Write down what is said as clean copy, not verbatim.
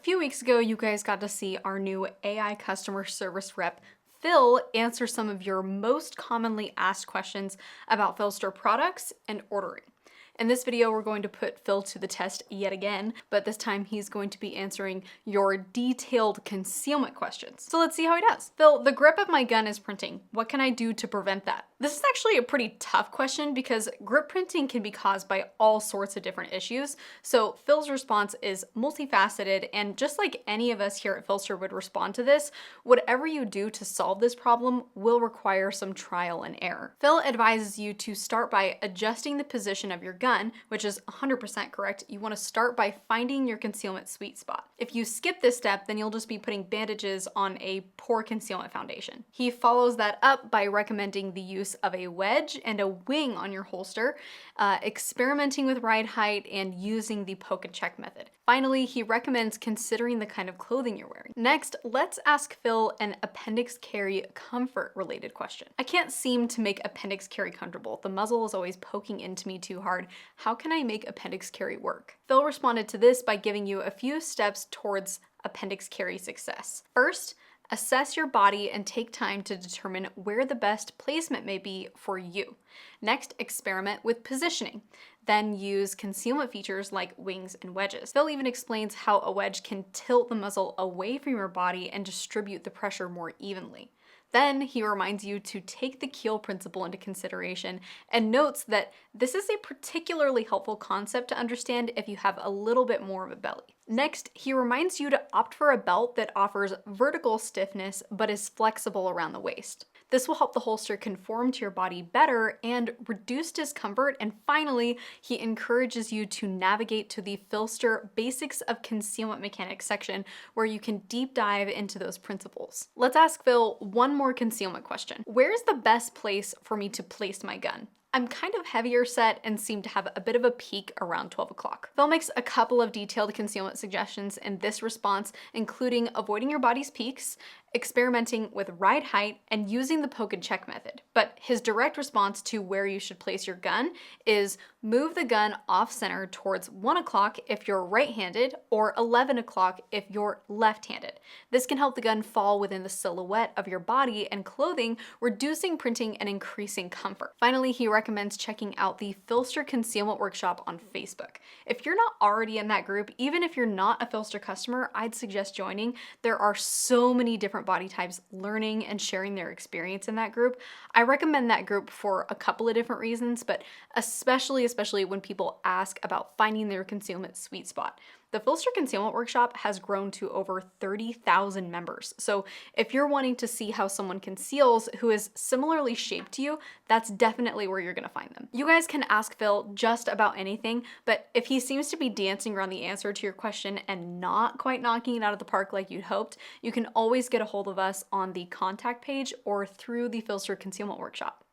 A few weeks ago, you guys got to see our new AI customer service rep, Phil, answer some of your most commonly asked questions about PHLster products and ordering. In this video, we're going to put Phil to the test yet again, but this time he's going to be answering your detailed concealment questions. So let's see how he does. Phil, the grip of my gun is printing. What can I do to prevent that? This is actually a pretty tough question because grip printing can be caused by all sorts of different issues. So Phil's response is multifaceted, and just like any of us here at PHLster would respond to this, whatever you do to solve this problem will require some trial and error. Phil advises you to start by adjusting the position of your gun, which is 100% correct. You want to start by finding your concealment sweet spot. If you skip this step, then you'll just be putting bandages on a poor concealment foundation. He follows that up by recommending the use of a wedge and a wing on your holster, experimenting with ride height, and using the poke and check method. Finally, he recommends considering the kind of clothing you're wearing. Next, let's ask Phil an appendix carry comfort related question. I can't seem to make appendix carry comfortable. The muzzle is always poking into me too hard. How can I make appendix carry work? Phil responded to this by giving you a few steps towards appendix carry success. First, assess your body and take time to determine where the best placement may be for you. Next, experiment with positioning. Then use concealment features like wings and wedges. Phil even explains how a wedge can tilt the muzzle away from your body and distribute the pressure more evenly. Then he reminds you to take the keel principle into consideration and notes that this is a particularly helpful concept to understand if you have a little bit more of a belly. Next, he reminds you to opt for a belt that offers vertical stiffness but is flexible around the waist. This will help the holster conform to your body better and reduce discomfort. And finally, he encourages you to navigate to the PHLster Basics of Concealment Mechanics section where you can deep dive into those principles. Let's ask Phil one more concealment question. Where's the best place for me to place my gun? I'm kind of heavier set and seem to have a bit of a peak around 12 o'clock. Phil makes a couple of detailed concealment suggestions in this response, including avoiding your body's peaks, experimenting with ride height, and using the poke and check method. But his direct response to where you should place your gun is move the gun off center towards 1 o'clock if you're right-handed or 11 o'clock if you're left-handed. This can help the gun fall within the silhouette of your body and clothing, reducing printing and increasing comfort. Finally, he recommends checking out the PHLster Concealment Workshop on Facebook. If you're not already in that group, even if you're not a PHLster customer, I'd suggest joining. There are so many different body types learning and sharing their experience in that group. I recommend that group for a couple of different reasons, but especially when people ask about finding their concealment sweet spot. The PHLster Concealment Workshop has grown to over 30,000 members. So if you're wanting to see how someone conceals who is similarly shaped to you, that's definitely where you're gonna find them. You guys can ask Phil just about anything, but if he seems to be dancing around the answer to your question and not quite knocking it out of the park like you'd hoped, you can always get a hold of us on the contact page or through the PHLster Concealment Workshop.